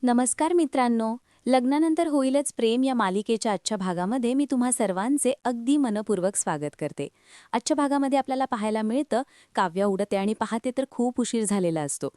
नमस्कार मित्रांनो. लग्नानंतर होईलच प्रेम या मालिकेच्या आजच्या भागामध्ये मी तुम्हा सर्वांचे अगदी मनपूर्वक स्वागत करते. आजच्या भागामध्ये आपल्याला पाहायला मिळतं काव्या उडते आणि पाहते तर खूप उशीर झालेला असतो.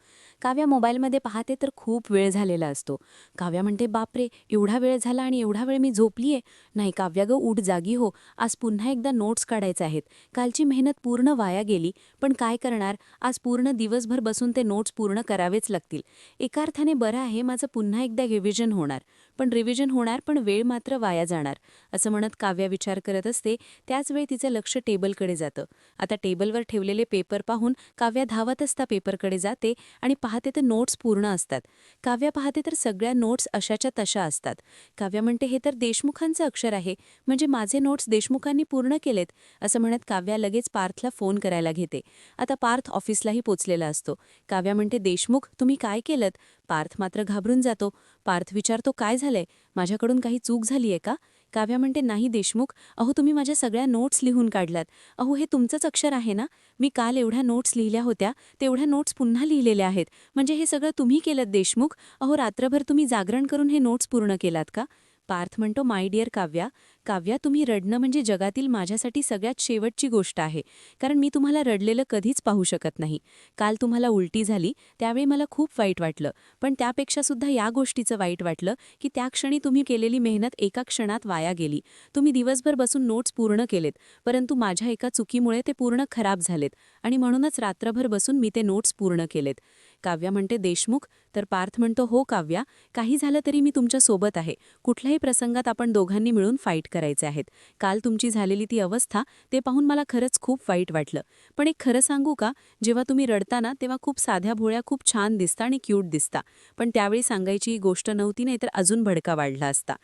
काव्या मोबाईलमध्ये पाहते तर खूप वेळ झालेला असतो. काव्या म्हणते, बापरे, एवढा वेळ झाला आणि एवढा वेळ मी झोपलीये. नाही काव्या गं, उठ, जागी हो. आज पुन्हा एकदा नोट्स काढायचे आहेत. कालची मेहनत पूर्ण वाया गेली, पण काय करणार, आज पूर्ण दिवसभर बसून ते नोट्स पूर्ण करावेच लागतील. एका अर्थाने बरं आहे, माझं पुन्हा एकदा रिव्हिजन होणार. पण वेळ मात्र वाया जाणार. असं म्हणत काव्या विचार करत असते. त्याच वेळी तिचं लक्ष टेबलकडे जातं. आता टेबलवर ठेवलेले पेपर पाहून काव्या धावत असता पेपरकडे जाते आणि पाहते तर नोट्स पूर्ण असतात. काव्या पाहते तर सगळ्या नोट्स अशाच्या तशा असतात. काव्या म्हणते, हे तर देशमुखांचं अक्षर आहे, म्हणजे माझे नोट्स देशमुखांनी पूर्ण केलेत. असं म्हणत काव्या लगेच पार्थला फोन करायला घेते. आता पार्थ ऑफिसलाही पोचलेला असतो. काव्या म्हणते, देशमुख, तुम्ही काय केलंत? पार्थ मात्र घाबरून जातो. पार्थ विचारतो, काय झालंय? माझ्याकडून काही चूक झालीये का? काव्या म्हणते, नाही देशमुख, अहो तुम्ही माझ्या सगळ्या नोट्स लिहून काढल्यात. अहो हे तुमचंच अक्षर आहे ना? मी काल एवढ्या नोट्स लिहिल्या होत्या, तेवढ्या नोट्स पुन्हा लिहिलेल्या आहेत. म्हणजे हे सगळं तुम्ही केलं देशमुख? अहो रात्रभर तुम्ही जागरण करून हे नोट्स पूर्ण केलात का? पार्थ म्हणतो, माय डिअर काव्या, काव्या तुम्ही रडणं म्हणजे जगातील माझ्यासाठी सगळ्यात शेवटची गोष्ट आहे. कारण मी तुम्हाला रडलेलं कधीच पाहू शकत नाही. काल तुम्हाला उलटी झाली, त्यावेळी मला खूप वाईट वाटलं. पण त्यापेक्षा सुद्धा या गोष्टीचं वाईट वाटलं की त्या क्षणी तुम्ही केलेली मेहनत एका क्षणात वाया गेली. तुम्ही दिवसभर बसून नोट्स पूर्ण केलेत, परंतु माझ्या एका चुकीमुळे ते पूर्ण खराब झालेत आणि म्हणूनच रात्रभर बसून मी ते नोट्स पूर्ण केलेत. काव्या म्हणते, देशमुख? तर पार्थ म्हणतो, हो काव्या, काही झालं तरी मी तुमच्या सोबत आहे. कुठल्याही प्रसंगात आपण दोघांनी मिळून फाईट करायचे आहेत. काल तुमची झालेली ती अवस्था, ते पाहून मला खरंच खूप वाईट वाटलं. पण एक खरं सांगू का, जेव्हा तुम्ही रडता ना, तेव्हा खूप साध्या भोळ्या, खूप छान दिसता आणि क्यूट दिसता. पण त्यावेळी सांगायची ही गोष्ट नव्हती, नाही तर अजून भडका वाढला असता.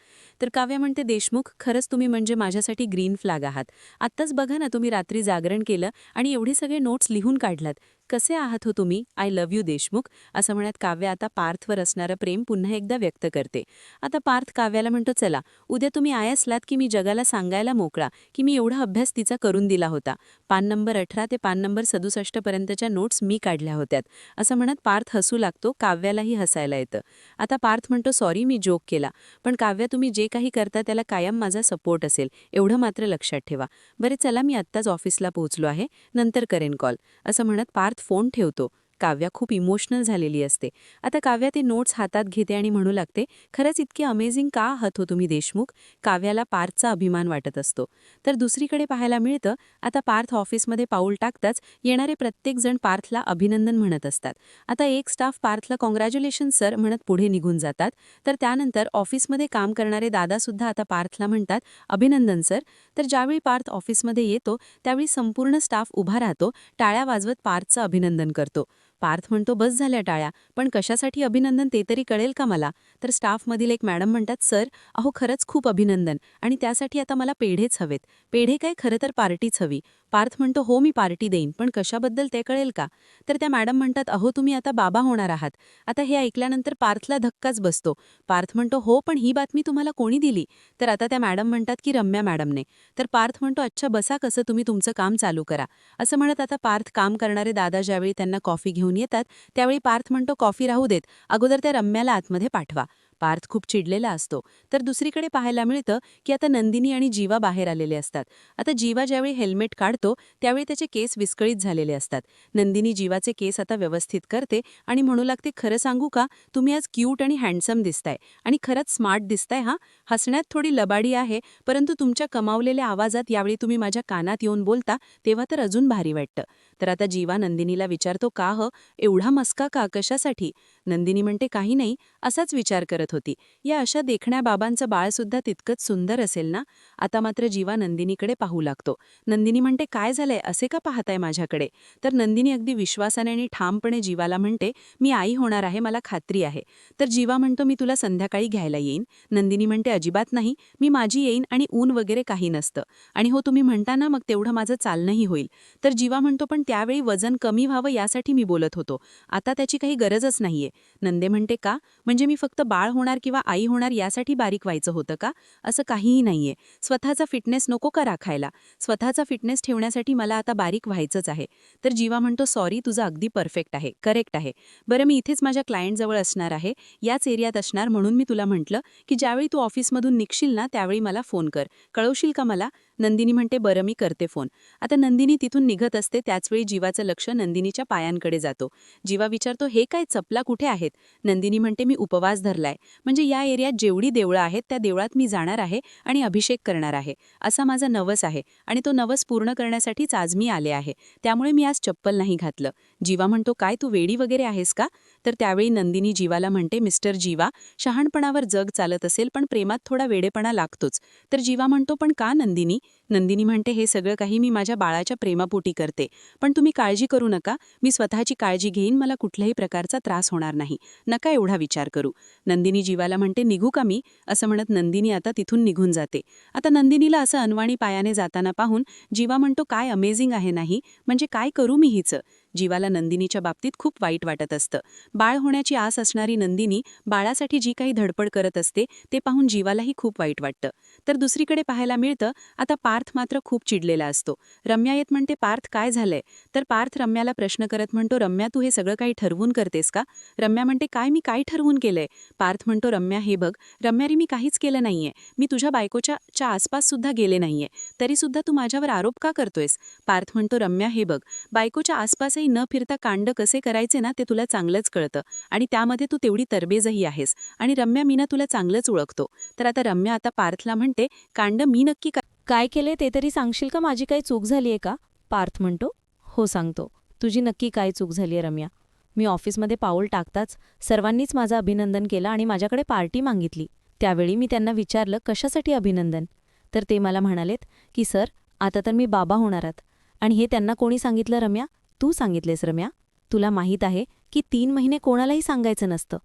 तर काव्या म्हणते, देशमुख, खरंच तुम्ही म्हणजे माझ्यासाठी ग्रीन फ्लॅग आहात. आत्ताच बघा ना, तुम्ही रात्री जागरण केलं आणि एवढे सगळे नोट्स लिहून काढलात. कसे आहात हो तुम्ही? I love you Deshmukh. असं म्हणत काव्या आता पार्थवर असणारं प्रेम पुन्हा एकदा व्यक्त करते. आता पार्थ काव्याला म्हणतो, चला, उद्या तुम्ही आय असलात की मी जगाला सांगायला मोकळा की मी एवढा अभ्यास तिचा करून दिला होता. पान नंबर 18 ते पान नंबर 67 पर्यंतच्या नोट्स मी काढल्या होत्यात. असं म्हणत पार्थ हसू लागतो. काव्यालाही हसायला येतं. आता पार्थ म्हणतो, सॉरी, मी जोक केला. पण काव्या, तुम्ही जे काही करता त्याला कायम माझा सपोर्ट असेल, एवढं मात्र लक्षात ठेवा. बरे चला, मी आत्ताच ऑफिसला पोहोचलो आहे, नंतर करेन कॉल. असं म्हणत पार्थ फोन ठेवतो. काव्या खूप इमोशनल झालेली असते. आता काव्या ते नोट्स हातात घेते आणि म्हणू लागते, खरंच इतके अमेझिंग का आहात हो तुम्ही देशमुख? काव्याला पार्थचा अभिमान वाटत असतो. तर दुसरीकडे पाहायला मिळतं, आता पार्थ ऑफिसमध्ये पाऊल टाकताच येणारे प्रत्येकजण पार्थला अभिनंदन म्हणत असतात. आता एक स्टाफ पार्थला कॉंग्रॅच्युलेशन सर म्हणत पुढे निघून जातात. तर त्यानंतर ऑफिसमध्ये काम करणारे दादासुद्धा आता पार्थला म्हणतात, अभिनंदन सर. तर ज्यावेळी पार्थ ऑफिसमध्ये येतो त्यावेळी संपूर्ण स्टाफ उभा राहतो, टाळ्या वाजवत पार्थचं अभिनंदन करतो. पार्थ म्हणतो, बस झाल्या टाळ्या, पण कशासाठी अभिनंदन ते तरी कळेल का मला? तर स्टाफमधील एक मॅडम म्हणतात, सर, अहो खरंच खूप अभिनंदन, आणि त्यासाठी आता मला पेढेच हवेत. पेढे काय, खरं तर पार्टीच हवी. पार्थ म्हणतो, हो मी पार्टी देईन, पण कशाबद्दल ते कळेल का? तर त्या मॅडम म्हणतात, अहो तुम्ही आता बाबा होणार आहात. आता हे ऐकल्यानंतर पार्थला धक्काच बसतो. पार्थ म्हणतो, हो पण ही बातमी तुम्हाला कोणी दिली? तर आता त्या मॅडम म्हणतात की रम्या मॅडमने. तर पार्थ म्हणतो, अच्छा बसा, कसं तुम्ही तुमचं काम चालू करा. असं म्हणत आता पार्थ काम करणारे दादा ज्यावेळी त्यांना कॉफी घेऊन येतात त्यावेळी पार्थ म्हणतो, कॉफी राहू देत, अगोदर त्या रम्याला आतमध्ये पाठवा. पार्थ खूप चिडलेला असतो. तर दुसरीकडे पाहायला मिळतं की आता नंदिनी आणि जीवा बाहेर आलेले असतात. आता जीवा ज्यावेळी हेल्मेट काढतो त्यावेळी त्याचे केस विस्कळीत झालेले असतात. नंदिनी जीवाचे केस आता व्यवस्थित करते आणि म्हणू लागते, खरं सांगू का, तुम्ही आज क्यूट आणि हँडसम दिसताय आणि खरंच स्मार्ट दिसताय. हा, हसण्यात थोडी लबाडी आहे, परंतु तुमच्या कमावलेल्या आवाजात यावेळी तुम्ही माझ्या कानात येऊन बोलता तेव्हा तर अजून भारी वाटतं. तर आता जीवा नंदिनीला विचारतो, का ह, एवढा मस्का का, कशासाठी? नंदिनी म्हणते, काही नाही, असाच विचार करत होती, या अशा देखण्या बाबांचं बाळसुद्धा तितकंच सुंदर असेल ना? आता मात्र जीवा नंदिनीकडे पाहू लागतो. नंदिनी म्हणते, काय झालंय, असे का पाहताय माझ्याकडे? तर नंदिनी अगदी विश्वासाने आणि ठामपणे जीवाला म्हणते, मी आई होणार आहे, मला खात्री आहे. तर जीवा म्हणतो, मी तुला संध्याकाळी घ्यायला येईन. नंदिनी म्हणते, अजिबात नाही, मी माझी येईन आणि ऊन वगैरे काही नसतं. आणि हो, तुम्ही म्हणता ना, मग तेवढं माझं चालणंही होईल. तर जीवा म्हणतो, पण त्यावेळी वजन कमी व्हावं यासाठी मी बोलत होतो, आता त्याची काही गरजच नाहीये. नंदे म्हणते, का? म्हणजे मी फक्त बाळ होणार किंवा आई होणार यासाठी बारीक व्हायचं होतं का? असं काहीही नाहीये. स्वतःचा फिटनेस नको का राखायला? स्वतःचा फिटनेस ठेवण्यासाठी मला आता बारीक व्हायचंच आहे. तर जीवा म्हणतो, सॉरी, तुझं अगदी परफेक्ट आहे, करेक्ट आहे. बरं, मी इथेच माझ्या क्लायंटजवळ असणार आहे, याच एरियात असणार, म्हणून मी तुला म्हटलं की ज्यावेळी तू ऑफिसमधून निघशील ना त्यावेळी मला फोन कर, कळवशील का मला? नंदिनी म्हणते, बरं, मी करते फोन. आता नंदिनी तिथून निघत असते, त्याचवेळी जीवाचं लक्ष नंदिनीच्या पायांकडे जातो. जीवा विचारतो, हे काय, चपला कुठे आहेत? नंदिनी म्हणते, मी उपवास धरलाय, म्हणजे या एरियात जेवढी देवळं आहेत त्या देवळात मी जाणार आहे आणि अभिषेक करणार आहे. असा माझा नवस आहे आणि तो नवस पूर्ण करण्यासाठीच आज मी आले आहे, त्यामुळे मी आज चप्पल नाही घातलं. जीवा म्हणतो, काय तू वेडी वगैरे आहेस का? तर त्यावेळी नंदिनी जीवाला म्हणते, मिस्टर जीवा, शहाणपणावर जग चालत असेल पण प्रेमात थोडा वेडेपणा लागतोच. तर जीवा म्हणतो, पण का नंदिनी? नंदिनी म्हणते, हे सगळं काही मी माझ्या बाळाच्या प्रेमापोटी करते, पण तुम्ही काळजी करू नका, मी स्वतःची काळजी घेईन, मला कुठल्याही प्रकारचा त्रास होणार नाही, नका एवढा विचार करू. नंदिनी जीवाला म्हणते, निघू का मी? असं म्हणत नंदिनी आता तिथून निघून जाते. आता नंदिनीला असं अनवाणी पायाने जाताना पाहून जीवा म्हणतो, काय अमेझिंग आहे नाही, म्हणजे काय करू मी हिचं? जीवाला नंदिनीच्या बाबतीत खूप वाईट वाटत असतं. बाळ होण्याची आस असणारी नंदिनी बाळासाठी जी काही धडपड करत असते ते पाहून जीवालाही खूप वाईट वाटतं. तर दुसरीकडे पाहायला मिळतं, आता पार्थ मात्र खूप चिडलेला असतो. रम्या येत म्हणते, पार्थ काय झालंय? तर पार्थ रम्याला प्रश्न करत म्हणतो, रम्या, तू हे सगळं काही ठरवून करतेस का? रम्या म्हणते, काय, मी काय ठरवून केलंय? पार्थ म्हणतो, रम्या, हे बघ, रम्या रे, मी काहीच केलं नाहीये, मी तुझ्या बायकोच्या आसपास सुद्धा गेले नाहीये, तरी सुद्धा तू माझ्यावर आरोप का करतोयस? पार्थ म्हणतो, रम्या, हे बघ, बायकोच्या आसपासही न फिरता कांड कसे करायचे ना ते तुला चांगलंच कळतं आणि त्यामध्ये तू तेवढी तरबेजही आहेस आणि रम्या, मी ना तुला चांगलंच ओळखतो. तर आता रम्या आता पार्थला म्हणते, कांड मी नक्की काय केले ते तरी सांगशील का? माझी काही चूक झालीये का? पार्थ म्हणतो, हो सांगतो, तुझी नक्की काय चूक झालीये रम्या. मी ऑफिसमध्ये पाऊल टाकताच सर्वांनीच माझं अभिनंदन केलं आणि माझ्याकडे पार्टी मागितली. त्यावेळी मी त्यांना विचारलं, कशासाठी अभिनंदन? तर ते मला म्हणालेत की सर, आता तर मी बाबा होणारात. आणि हे त्यांना कोणी सांगितलं रम्या? तू सांगितलेस रम्या. तुला माहीत आहे की 3 महिने कोणालाही सांगायचं नसतं,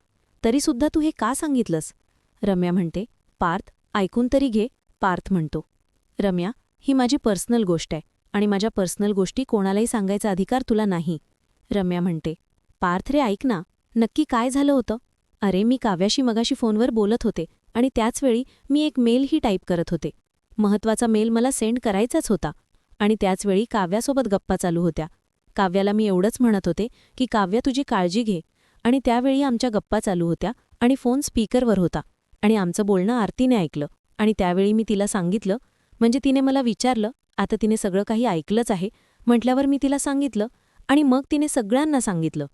तरीसुद्धा तू हे का सांगितलंस? रम्या म्हणते, पार्थ, ऐकून तरी घे. पार्थ म्हणतो, रम्या, ही माझी पर्सनल गोष्ट आहे आणि माझ्या पर्सनल गोष्टी कोणालाही सांगायचा अधिकार तुला नाही. रम्या म्हणते, पार्थ रे, ऐक ना, नक्की काय झालं होतं? अरे, मी काव्याशी मगाशी फोनवर बोलत होते आणि त्याचवेळी मी एक मेलही टाईप करत होते. महत्त्वाचा मेल मला सेंड करायचाच होता आणि त्याचवेळी काव्यासोबत गप्पा चालू होत्या. काव्याला मी एवढंच म्हणत होते की काव्या, तुझी काळजी घे, आणि त्यावेळी आमच्या गप्पा चालू होत्या आणि फोन स्पीकरवर होता आणि आमचं बोलणं आरतीने ऐकलं आणि त्यावेळी मी तिला सांगितलं, म्हणजे तिने मला विचारलं, आता तिने सगळं काही ऐकलंच आहे म्हटल्यावर मी तिला सांगितलं आणि मग तिने सगळ्यांना सांगितलं.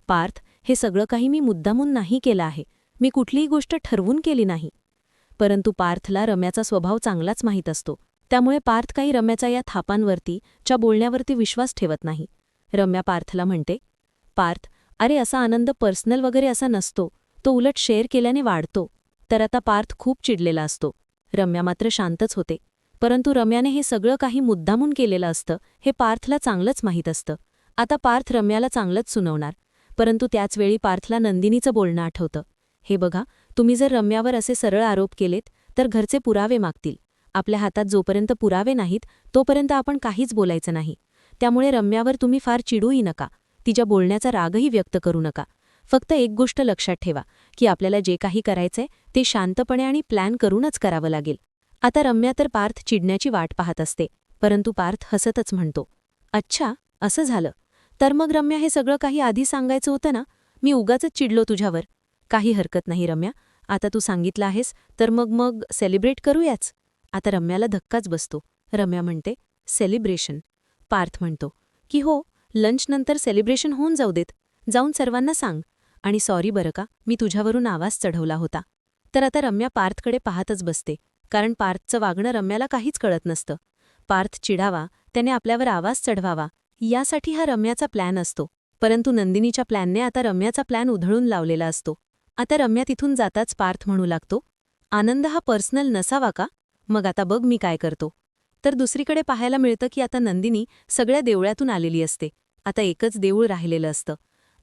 पार्थ, हे सगळं काही मी मुद्दामून नाही केलं आहे, मी कुठलीही गोष्ट ठरवून केली नाही. परंतु पार्थला रम्याचा स्वभाव चांगलाच माहीत असतो, त्यामुळे पार्थ काही रम्याच्या या थापांवरती, च्या बोलण्यावरती विश्वास ठेवत नाही. रम्या पार्थला म्हणते, पार्थ, अरे, असा आनंद पर्सनल वगैरे असा नसतो, तो उलट शेअर केल्याने वाढतो. तर आता पार्थ खूप चिडलेला असतो. रम्या मात्र शांतच होते. परंतु रम्याने हे सगळं काही मुद्दामून केलेलं असतं हे पार्थला चांगलंच माहीत असतं. आता पार्थ रम्याला चांगलंच सुनवणार, परंतु त्याचवेळी पार्थला नंदिनीचं बोलणं आठवतं. हे बघा, तुम्ही जर रम्यावर असे सरळ आरोप केलेत तर घरचे पुरावे मागतील. आपल्या हातात जोपर्यंत पुरावे नाहीत तोपर्यंत आपण काहीच बोलायचं नाही. त्यामुळे रम्यावर तुम्ही फार चिडूही नका, तिच्या बोलण्याचा रागही व्यक्त करू नका. फक्त एक गोष्ट लक्षात ठेवा की आपल्याला जे काही करायचंय ते शांतपणे आणि प्लॅन करूनच करावं लागेल. आता रम्या तर पार्थ चिडण्याची वाट पाहत असते, परंतु पार्थ हसतच म्हणतो, अच्छा, असं झालं तर मग रम्या, हे सगळं काही आधी सांगायचं होतं ना, मी उगाचच चिडलो तुझ्यावर. काही हरकत नाही रम्या, आता तू सांगितलं आहेस तर मग सेलिब्रेट करूयाच. आता रम्याला धक्काच बसतो. रम्या म्हणते, सेलिब्रेशन? पार्थ म्हणतो की हो, लंचनंतर सेलिब्रेशन होऊन जाऊ देत, जाऊन सर्वांना सांग, आणि सॉरी बरं का, मी तुझ्यावरून आवाज चढवला होता. तर आता रम्या पार्थकडे पाहतच बसते, कारण पार्थचं वागणं रम्याला काहीच कळत नसतं. पार्थ चिडावा, त्याने आपल्यावर आवाज चढवावा, यासाठी हा रम्याचा प्लॅन असतो. परंतु नंदिनीच्या प्लॅनने आता रम्याचा प्लॅन उधळून लावलेला असतो. आता रम्या तिथून जाताच पार्थ म्हणू लागतो, आनंद हा पर्सनल नसावा का? मग आता बघ मी काय करतो. तर दुसरीकडे पाहायला मिळतं की आता नंदिनी सगळ्या देवळातून आलेली असते. आता एकच देऊळ राहिलेलं असतं.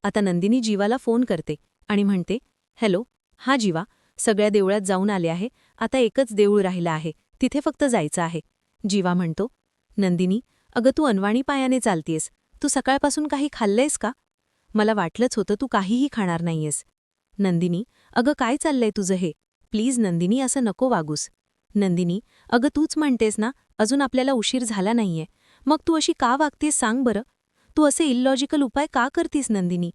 आता नंदिनी जीवाला फोन करते आणि म्हणते, हॅलो, हा जीवा, सगळ्या देवळात जाऊन आले आहे, आता एकच देऊळ राहिलं आहे, तिथे फक्त जायचं आहे. जीवा म्हणतो, नंदिनी, अगं तू अनवाणी पायाने चालतीयस, तू सकाळपासून काही खाल्लंयस का? मला वाटलंच होतं तू काहीही खाणार नाहीयेस. नंदिनी, अगं काय चाललंय तुझं हे? प्लीज नंदिनी, असं नको वागूस. नंदिनी, अगं तूच म्हणतेस ना, अजून आपल्याला उशीर झाला नाहीये. मग तू अशी का वागतेस सांग बरं? तू असे इलॉजिकल उपाय का करतीस नंदिनी?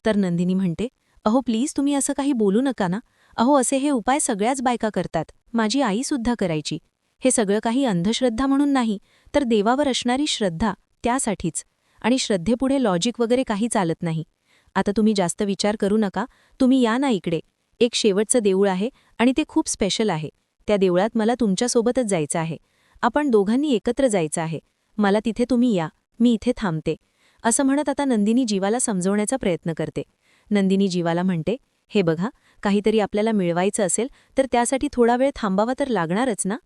तर नंदिनी म्हणते, अहो प्लीज तुम्ही असं काही बोलू नका ना. अहो असे हे उपाय सगळ्याच बायका करतात. माझी आईसुद्धा करायची. हे सगळं काही अंधश्रद्धा म्हणून नाही, तर देवावर असणारी श्रद्धा, त्यासाठीच. आणि श्रद्धेपुढे लॉजिक वगैरे काही चालत नाही. आता तुम्ही जास्त विचार करू नका, तुम्ही या ना इकडे. एक शेवटचं देऊळ आहे आणि ते खूप स्पेशल आहे. त्या देवळात मला तुमच्यासोबतच जायचं आहे. आपण दोघांनी एकत्र जायचं आहे. मला तिथे तुम्ही या, मी इथे थांबते. असं म्हणत आता नंदिनी जीवाला समजवण्याचा प्रयत्न करते. नंदिनी जीवाला म्हणते, हे बघा, काहीतरी आपल्याला मिळवायचं असेल तर त्यासाठी थोडा वेळ थांबावा तर लागणारच ना.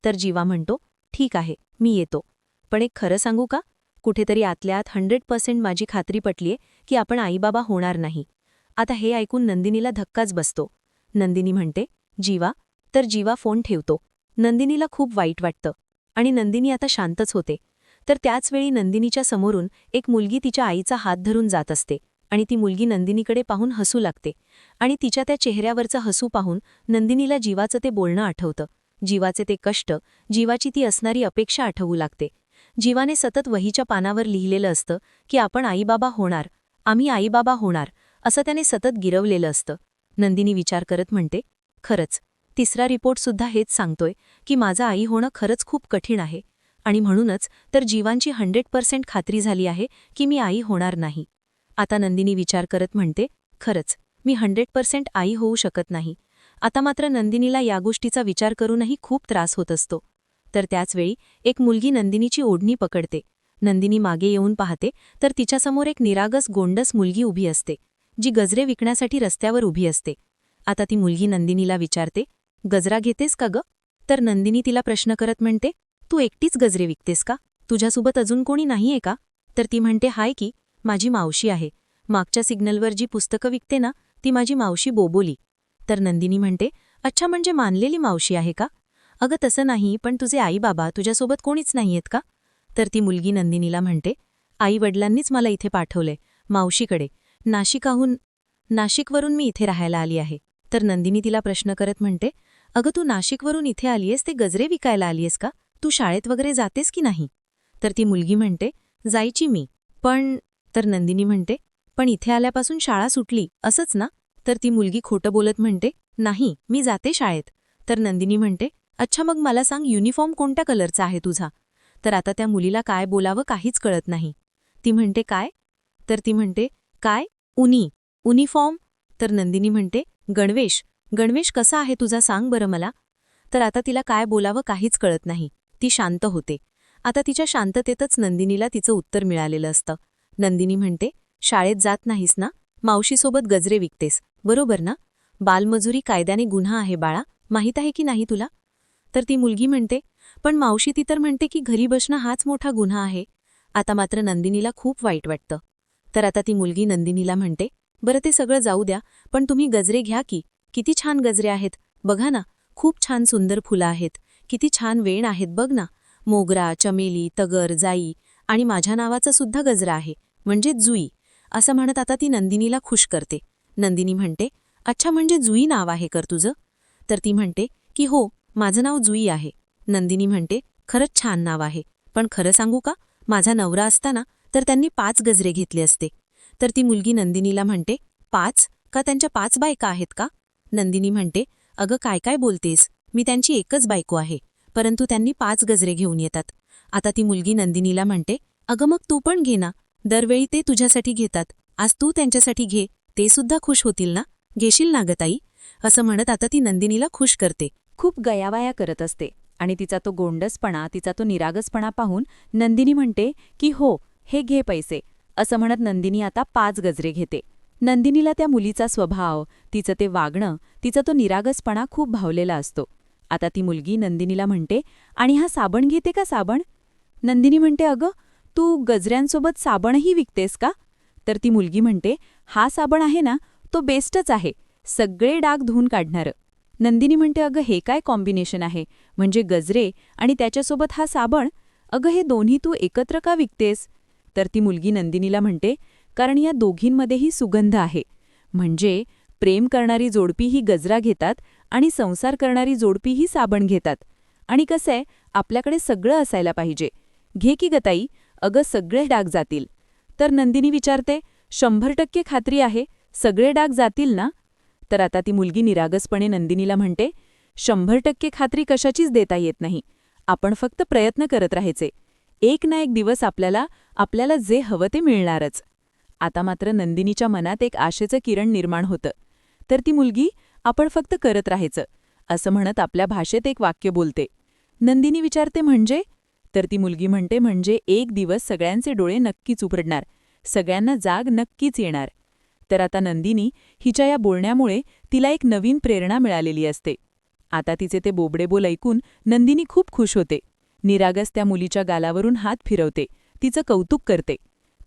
तर जीवा म्हणतो, ठीक आहे, मी येतो. पण एक खरं सांगू का? कुठेतरी आतल्यात 100% माझी खात्री पटलीये की आपण आईबाबा होणार नाही. आता हे ऐकून नंदिनीला धक्काच बसतो. नंदिनी म्हणते, जीवा. तर जीवा फोन ठेवतो. नंदिनीला खूप वाईट वाटतं आणि नंदिनी आता शांतच होते. तर त्याचवेळी नंदिनीच्या समोरून एक मुलगी तिच्या आईचा हात धरून जात असते आणि ती मुलगी नंदिनीकडे पाहून हसू लागते. आणि तिच्या त्या चेहऱ्यावरचं हसू पाहून नंदिनीला जीवाचं ते बोलणं आठवतं. जीवाचे ते कष्ट, जीवाची ती असणारी अपेक्षा आठवू लागते. जीवाने सतत वहीच्या पानावर लिहिलेलं असतं की आपण आईबाबा होणार, आम्ही आईबाबा होणार, असं त्याने सतत गिरवलेलं असतं. नंदिनी विचार करत म्हणते, खरंच, तिसरा रिपोर्टसुद्धा हेच सांगतोय की माझं आई होणं खरंच खूप कठीण आहे. आणि म्हणूनच तर जीवांची 100% खात्री झाली आहे की मी आई होणार नाही. आता नंदिनी विचार करत म्हणते, खरंच, मी 100% आई होऊ शकत नाही. आता मात्र नंदिनीला या गोष्टीचा विचार करूनही खूप त्रास होत असतो. तर त्याचवेळी एक मुलगी नंदिनीची ओढणी पकडते. नंदिनी मागे येऊन पाहते तर तिच्यासमोर एक निरागस गोंडस मुलगी उभी असते, जी गजरे विकण्यासाठी रस्त्यावर उभी असते. आता ती मुलगी नंदिनीला विचारते, गजरा घेतेस का ग? तर नंदिनी तिला प्रश्न करत म्हणते, तू एकटीच गजरे विकतेस का? तुझ्यासोबत अजून कोणी नाहीये का? तर ती म्हणते, हाय की, माझी मावशी आहे. मागच्या सिग्नलवर जी पुस्तकं विकते ना, ती माझी मावशी बोबोली. तर नंदिनी म्हणते, अच्छा, म्हणजे मानलेली मावशी आहे का? अगं तसं नाही, पण तुझे आई बाबा तुझ्यासोबत कोणीच नाहीयेत का? तर ती मुलगी नंदिनीला म्हणते, आई-वडिलांनीच मला इथे पाठवलंय, मावशीकडे, नाशिकवरून मी इथे राहायला आली आहे. तर नंदिनी तिला प्रश्न करत म्हणते, अगं तू नाशिकवरून इथे आलीयस ते गजरे विकायला आलीयस का? तू शाळेत वगैरे जातेस की नाही? तर ती मुलगी म्हणते, जायची मी, पण. तर नंदिनी म्हणते, पण इथे आल्यापासून शाळा सुटली, असंच ना? तर ती मुलगी खोटं बोलत म्हणते, नाही, मी जाते शाळेत. तर नंदिनी म्हणते, अच्छा, मग मला सांग, युनिफॉर्म कोणत्या कलरचा आहे तुझा? तर आता त्या मुलीला काय बोलावं काहीच कळत नाही. ती म्हणते, काय? तर ती म्हणते, काय? युनिफॉर्म? तर नंदिनी म्हणते, गणवेश कसा आहे तुझा, सांग बरं मला. तर आता तिला काय बोलावं काहीच कळत नाही. ती शांत होते. आता तिच्या शांततेतच नंदिनीला तिचं उत्तर मिळालेलं असतं. नंदिनी म्हणते, शाळेत जात नाहीस ना, मावशीसोबत गजरे विकतेस, बरोबर ना? बालमजुरी कायद्याने गुन्हा आहे बाळा, माहीत आहे की नाही तुला? तर ती मुलगी म्हणते, पण मावशी ती तर म्हणते की घरी बसणं हाच मोठा गुन्हा आहे. आता मात्र नंदिनीला खूप वाईट वाटतं. तर आता ती मुलगी नंदिनीला म्हणते, बरं ते सगळं जाऊ द्या, पण तुम्ही गजरे घ्या की, किती छान गजरे आहेत, बघा ना, खूप छान सुंदर फुलं आहेत, किती छान वेण आहेत बघ ना, मोगरा, चमेली, तगर, जाई आणि माझ्या नावाचा सुद्धा गजरा आहे, म्हणजे जुई. असं म्हणत आता ती नंदिनीला खुश करते. नंदिनी म्हणते, अच्छा, म्हणजे जुई नाव आहे कर तुझं? तर ती म्हणते की हो, माझं नाव जुई आहे. नंदिनी म्हणते, खरंच छान नाव आहे, पण खरं सांगू का, माझा नवरा असताना तर त्यांनी 5 गजरे घेतले असते. तर ती मुलगी नंदिनीला म्हणते, 5? का त्यांच्या 5 बायका आहेत का? नंदिनी म्हणते, अगं काय काय बोलतेस, मी त्यांची एकच बायको आहे, परंतु त्यांनी 5 गजरे घेऊन येतात. आता ती मुलगी नंदिनीला म्हणते, अगं मग तू पण घे ना, दरवेळी ते तुझ्यासाठी घेतात, आज तू त्यांच्यासाठी घे, ते सुद्धा खुश होतील ना, घेशील ना ग ताई? असं म्हणत आता ती नंदिनीला खुश करते. खूप गयावाया करत असते आणि तिचा तो गोंडसपणा, तिचा तो निरागसपणा पाहून नंदिनी म्हणते की हो, हे घे पैसे, असं म्हणत नंदिनी आता 5 गजरे घेते. नंदिनीला त्या मुलीचा स्वभाव, तिचं ते वागणं, तिचा तो निरागसपणा खूप भावलेला असतो. आता ती मुलगी नंदिनीला म्हणते, आणि हा साबण घेते का साबण? नंदिनी म्हणते, अगं, तू गजऱ्यांसोबत साबणही विकतेस का? तर ती मुलगी म्हणते, हा साबण आहे ना, तो बेस्टच आहे, सगळे डाग धुवून काढणारं. नंदिनी म्हणते, अगं हे काय कॉम्बिनेशन आहे, म्हणजे गजरे आणि त्याच्यासोबत हा साबण, अगं हे दोन्ही तू एकत्र का विकतेस? तर ती मुलगी नंदिनीला म्हणते, कारण या दोघींमध्येही सुगंध आहे, म्हणजे प्रेम करणारी जोडपी ही गजरा घेतात आणि संसार करणारी जोडपी ही साबण घेतात. आणि कसं आहे, आपल्याकडे सगळं असायला पाहिजे. घे की गताई, अगं सगळे डाग जातील. तर नंदिनी विचारते, 100% खात्री आहे, सगळे डाग जातील ना? तर आता ती मुलगी निरागसपणे नंदिनीला म्हणते, 100% खात्री कशाचीच देता येत नाही. आपण फक्त प्रयत्न करत राहायचे. एक ना एक दिवस आपल्याला जे हवं ते मिळणारच. आता मात्र नंदिनीच्या मनात एक आशेचं किरण निर्माण होतं. तर ती मुलगी, आपण फक्त करत राहायचं, असं म्हणत आपल्या भाषेत एक वाक्य बोलते. नंदिनी विचारते, म्हणजे? तर ती मुलगी म्हणते, म्हणजे एक दिवस सगळ्यांचे डोळे नक्कीच उघडणार, सगळ्यांना जाग नक्कीच येणार. तर आता नंदिनी हिच्या या बोलण्यामुळे तिला एक नवीन प्रेरणा मिळालेली असते. आता तिचे ते बोबडे बोल ऐकून नंदिनी खूप खुश होते. निरागस त्या मुलीच्या गालावरून हात फिरवते, तिचं कौतुक करते.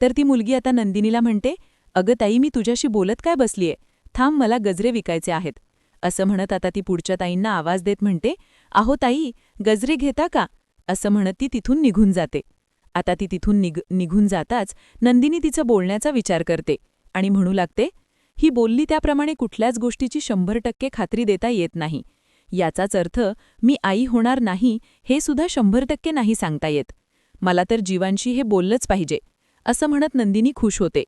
तर ती मुलगी आता नंदिनीला म्हणते, अगं ताई, मी तुझ्याशी बोलत काय बसलीये? थांब, मला गजरे विकायचे आहेत. असं म्हणत आता ती पुढच्या ताईंना आवाज देत म्हणते, अहो ताई, गजरे घेता का? असं म्हणत ती तिथून निघून जाते. आता ती तिथून निघून जाताच नंदिनी तिचं बोलण्याचा विचार करते आणि म्हणू लागते, ही बोलली त्याप्रमाणे कुठल्याच गोष्टीची 100% खात्री देता येत नाही. याचाच अर्थ मी आई होणार नाही हे सुद्धा 100% नाही सांगता येत. मला तर जीवांशी हे बोललंच पाहिजे, असं म्हणत नंदिनी खुश होते.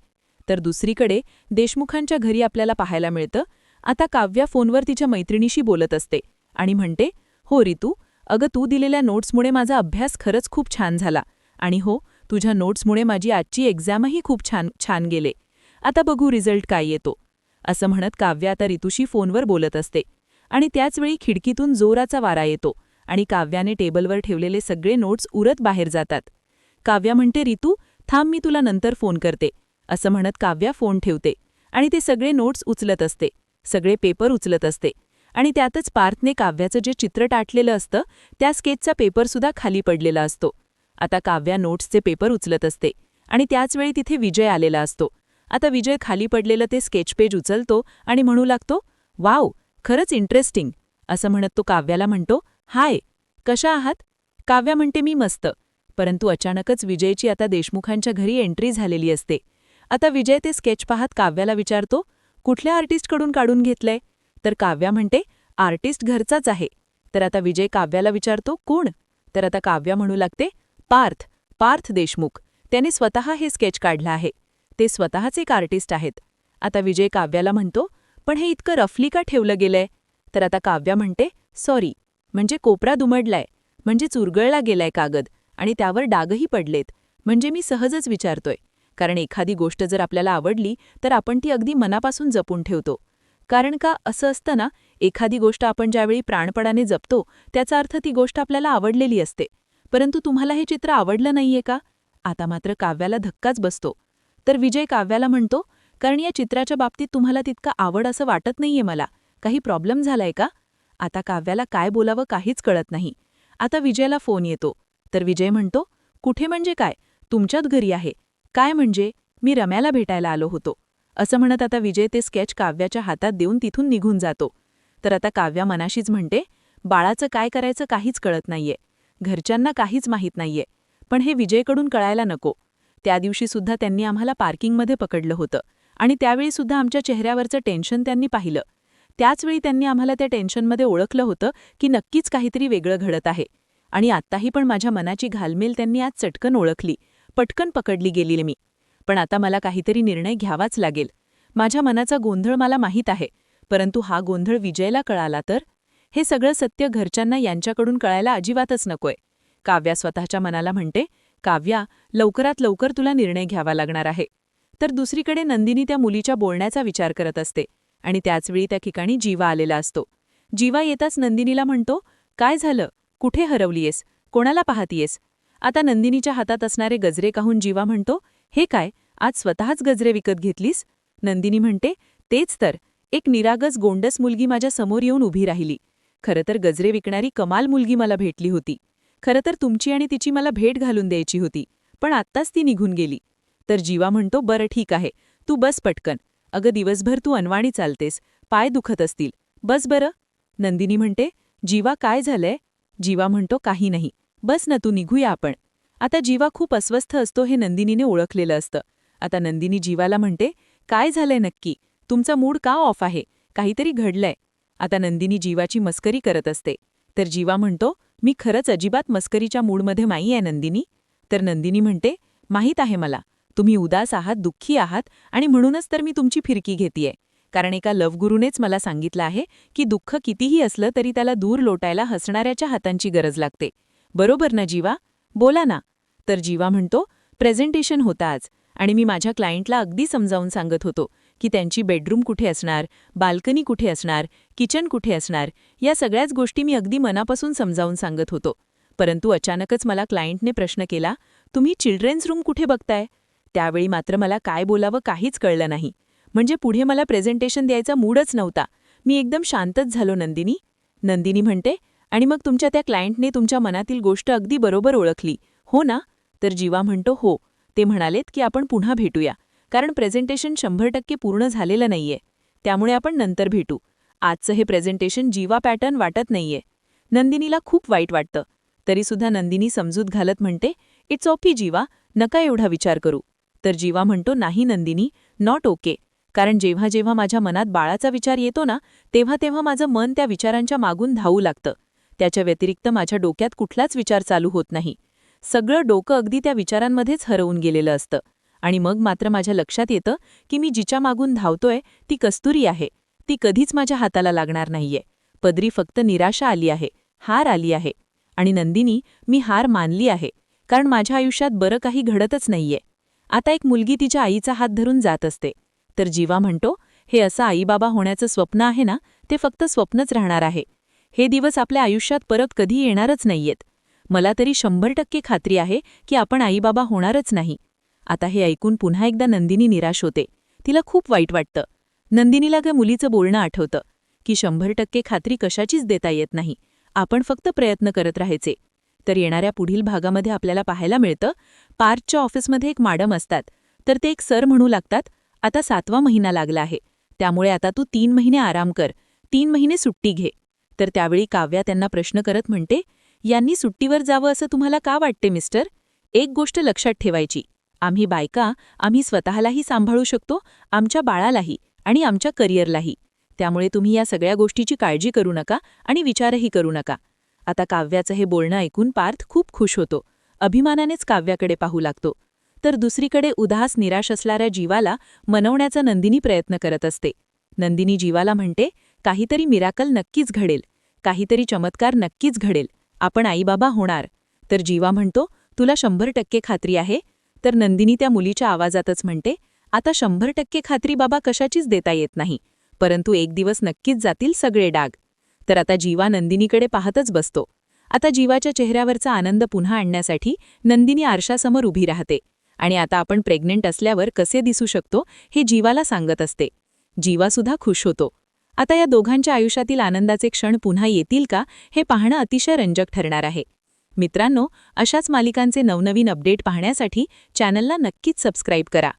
तर दुसरीकडे देशमुखांच्या घरी आपल्याला पाहायला मिळतं, आता काव्या फोनवर तिच्या मैत्रिणीशी बोलत असते आणि म्हणते, हो रितू, अगं तू दिलेल्या नोट्समुळे माझा अभ्यास खरंच खूप छान झाला. आणि हो, तुझ्या नोट्समुळे माझी आजची एक्झामही खूप छान गेले. आता बघू रिझल्ट काय येतो. असं म्हणत काव्या आता रितूशी फोनवर बोलत असते. आणि त्याचवेळी खिडकीतून जोराचा वारा येतो आणि काव्याने टेबलवर ठेवलेले सगळे नोट्स उरत बाहेर जातात. काव्या म्हणते, रितू थांब, मी तुला नंतर फोन करते. असं म्हणत काव्या फोन ठेवते आणि ते सगळे नोट्स उचलत असते, सगळे पेपर उचलत असते. आणि त्यातच पार्थने काव्याचं जे चित्र टाटलेलं असतं त्या स्केचचा पेपरसुद्धा खाली पडलेला असतो. आता काव्या नोट्सचे पेपर उचलत असते आणि त्याचवेळी तिथे विजय आलेला असतो. आता विजय खाली पडलेलं ते स्केच पेज उचलतो आणि म्हणू लागतो, वाव, खरंच इंटरेस्टिंग. असं म्हणत तो काव्याला म्हणतो, हाय, कशा आहात? काव्या म्हणते, मी मस्त. परंतु अचानकच विजयची आता देशमुखांच्या घरी एंट्री झालेली असते. आता विजय ते स्केच पाहत काव्याला विचारतो, कुठल्या आर्टिस्टकडून काढून घेतलंय? तर काव्या म्हणते, आर्टिस्ट घरचाच आहे. तर आता विजय काव्याला विचारतो, कोण? तर आता काव्या म्हणू लागते, पार्थ देशमुख. त्याने स्वतः हे स्केच काढलं आहे. ते स्वतःच एक आर्टिस्ट आहेत. आता विजय काव्याला म्हणतो, पण हे इतकं रफली का ठेवलं गेलंय? तर आता काव्या म्हणते, सॉरी, म्हणजे कोपरा दुमडलाय, म्हणजे चुरगळला गेलाय कागद आणि त्यावर डागही पडलेत. म्हणजे मी सहजच विचारतोय, कारण एखादी गोष्ट जर आपल्याला आवडली तर आपण ती अगदी मनापासून जपून ठेवतो. कारण का असं असतं ना, एखादी गोष्ट आपण ज्यावेळी प्राणपणाने जपतो त्याचा अर्थ ती गोष्ट आपल्याला आवडलेली असते. परंतु तुम्हाला हे चित्र आवडलं नाहीये का? आता मात्र काव्याला धक्काच बसतो. तर विजय काव्याला म्हणतो, कारण या चित्राच्या बाबतीत तुम्हाला तितका आवड असं वाटत नाहीये मला. काही प्रॉब्लेम झालाय का? आता काव्याला काय बोलावं काहीच कळत नाही. आता विजयला फोन येतो. तर विजय म्हणतो, कुठे म्हणजे काय? तुमच्यात घरी आहे. काय म्हणजे? मी रम्याला भेटायला आलो होतो. असं म्हणत आता विजय ते स्केच काव्याच्या हातात देऊन तिथून निघून जातो. तर आता काव्या मनाशीच म्हणते, बाळाचं काय करायचं काहीच कळत नाहीये. घरच्यांना काहीच माहीत नाहीये. पण हे विजयकडून कळायला नको. त्या दिवशीसुद्धा त्यांनी आम्हाला पार्किंगमध्ये पकडलं होतं आणि त्यावेळीसुद्धा आमच्या चेहऱ्यावरचं टेन्शन त्यांनी पाहिलं. त्याचवेळी त्यांनी आम्हाला त्या टेन्शनमध्ये ओळखलं होतं की नक्कीच काहीतरी वेगळं घडत आहे. आणि आत्ताही पण माझ्या मनाची घालमेल त्यांनी आज चटकन ओळखली, पटकन पकडली गेली मी. पण आता मला काहीतरी निर्णय घ्यावाच लागेल. माझ्या मनाचा गोंधळ मला माहीत आहे, परंतु हा गोंधळ विजयला कळाला तर? हे सगळं सत्य घरच्यांना यांच्याकडून कळायला अजिबातच नकोय. काव्या स्वतःच्या मनाला म्हणते, काव्या, लवकरात लवकर तुला निर्णय घ्यावा लागणार आहे. तर दुसरीकडे नंदिनी त्या मुलीच्या बोलण्याचा विचार करत असते आणि त्याचवेळी त्या ठिकाणी जीवा आलेला असतो. जीवा येताच नंदिनीला म्हणतो, काय झालं? कुठे हरवलीयस? कोणाला पाहतीयस? आता नंदिनीच्या हातात असणारे गजरे पाहून जीवा म्हणतो, हे काय, आज स्वतःच गजरे विकत घेतलीस? नंदिनी म्हणते, तेच तर, एक निरागस गोंडस मुलगी माझ्या समोर येऊन उभी राहिली. खरं तर गजरे विकणारी कमाल मुलगी मला भेटली होती. खरं तर तुमची आणि तिची मला भेट घालून द्यायची होती, पण आत्ताच ती निघून गेली. तर जीवा म्हणतो, बरं ठीक आहे, तू बस पटकन. अगं दिवसभर तू अनवाणी चालतेस, पाय दुखत असतील, बस बरं. नंदिनी म्हणते, जीवा काय झालंय? जीवा म्हणतो, काही नाही, बस ना तू, निघूया आपण. आता जीवा खूप अस्वस्थ असतो हे नंदिनीने ओळखलेलं असतं. आता नंदिनी जीवाला म्हणते, काय झालंय नक्की? तुमचा मूड का ऑफ आहे? काहीतरी घडलंय. आता नंदिनी जीवाची मस्करी करत असते. तर जीवा म्हणतो, मी खरंच अजिबात मस्करीच्या मूडमध्ये नाही आहे नंदिनी. तर नंदिनी म्हणते, माहीत आहे मला. तुम्ही उदास आहात, दुःखी आहात आणि म्हणूनच तर मी तुमची फिरकी घेतीये. कारण एका लव्हगुरूनेच मला सांगितलं आहे की दुःख कितीही असलं तरी त्याला दूर लोटायला हसणाऱ्याच्या हातांची गरज लागते. बरोबर ना जीवा? बोला ना. तर जीवा म्हणतो, प्रेझेंटेशन होतं आज आणि मी माझ्या क्लायंटला अगदी समजावून सांगत होतो की त्यांची बेडरूम कुठे असणार, बाल्कनी कुठे असणार, किचन कुठे असणार, या सगळ्याच गोष्टी मी अगदी मनापासून समजावून सांगत होतो. परंतु अचानकच मला क्लायंटने प्रश्न केला, तुम्ही चिल्ड्रन्स रूम कुठे बघताय? त्यावेळी मात्र मला काय बोलावं काहीच कळलं नाही. म्हणजे पुढे मला प्रेझेंटेशन द्यायचा मूडच नव्हता. मी एकदम शांतच झालो नंदिनी. नंदिनी म्हणते, आणि मग तुमच्या त्या क्लायंटने तुमच्या मनातील गोष्ट अगदी बरोबर ओळखली, हो ना? तर जीवा म्हणतो, हो. ते म्हणालेत की आपण पुन्हा भेटूया. कारण प्रेझेंटेशन 100% पूर्ण झालेलं नाहीये. त्यामुळे आपण नंतर भेटू. आजचं हे प्रेझेंटेशन जीवा पॅटर्न वाटत नाहीये. नंदिनीला खूप वाईट वाटतं. तरीसुद्धा नंदिनी समजूत घालत म्हणते, इट्स ओके जीवा, नका एवढा विचार करू. तर जीवा म्हणतो, नाही नंदिनी, नॉट ओके. कारण जेव्हा जेव्हा माझ्या मनात बाळाचा विचार येतो ना, तेव्हा तेव्हा माझं मन त्या विचारांच्या मागून धावू लागतं. त्याच्या व्यतिरिक्त माझ्या डोक्यात कुठलाच विचार चालू होत नाही. सगळं डोकं अगदी त्या विचारांमध्येच हरवून गेलेलं असतं. आणि मग मात्र माझ्या लक्षात येतं की मी जिच्या मागून धावतोय ती कस्तुरी आहे. ती कधीच माझ्या हाताला लागणार नाहीये. पदरी फक्त निराशा आली आहे, हार आली आहे. आणि नंदिनी, मी हार मानली आहे. कारण माझ्या आयुष्यात बरं काही घडतच नाहीये. आता एक मुलगी तिच्या आईचा हात धरून जात असते. तर जीवा म्हणतो, हे असं आईबाबा होण्याचं स्वप्न आहे ना, ते फक्त स्वप्नच राहणार आहे. हे दिवस आपल्या आयुष्यात परत कधी येणारच नाहीयेत. मला तरी 100% खात्री आहे की आपण आईबाबा होणारच नाही. आता हे ऐकून पुन्हा एकदा नंदिनी निराश होते. तिला खूप वाईट वाटतं. नंदिनीला त्या मुलीचं बोलणं आठवतं की 100% खात्री कशाचीच देता येत नाही. आपण फक्त प्रयत्न करत राहायचे. तर येणाऱ्या पुढील भागामध्ये आपल्याला पाहायला मिळतं, पार्थच्या ऑफिसमध्ये एक मॅडम असतात. तर ते एक सर म्हणू लागतात, आता 7वा महिना लागला आहे. त्यामुळे आता तू 3 महिने आराम कर, 3 महिने सुट्टी घे. तर त्यावेळी काव्या त्यांना प्रश्न करत म्हणते, यांनी सुट्टीवर जावं असं तुम्हाला का वाटते मिस्टर? एक गोष्ट लक्षात ठेवायची, आम्ही बायका, आम्ही स्वतःलाही सांभाळू शकतो, आमच्या बाळालाही आणि आमच्या करिअरलाही. त्यामुळे तुम्ही या सगळ्या गोष्टीची काळजी करू नका आणि विचारही करू नका. आता काव्याचं हे बोलणं ऐकून पार्थ खूप खुश होतो. अभिमानानेच काव्याकडे पाहू लागतो. तर दुसरीकडे उदास निराश असणाऱ्या जीवाला मनवण्याचा नंदिनी प्रयत्न करत असते. नंदिनी जीवाला म्हणते, काहीतरी मिराकल नक्कीच घडेल, काहीतरी चमत्कार नक्कीच घडेल, आपण आईबाबा होणार. तर जीवा म्हणतो, तुला 100% खात्री आहे? तर नंदिनी त्या मुलीच्या आवाजातच म्हणते, आता 100% खात्री बाबा कशाचीच देता येत नाही, परंतु एक दिवस नक्कीच जातील सगळे डाग. तर आता जीवा नंदिनीकडे पाहतच बसतो. आता जीवाच्या चेहऱ्यावरचा आनंद पुन्हा आणण्यासाठी नंदिनी आरशासमोर उभी राहते आणि आता आपण प्रेग्नेंट असल्यावर कसे दिसू शकतो हे जीवाला सांगत असते. जीवासुद्धा खुश होतो. आता या दोघांच्या आयुष्यातील आनंदाचे क्षण पुन्हा येतील का हे पाहणं अतिशय रंजक ठरणार आहे. मित्रांनो, अशाच मालिकांचे नवनवीन अपडेट पाहण्यासाठी चॅनलला नक्कीच सबस्क्राईब करा.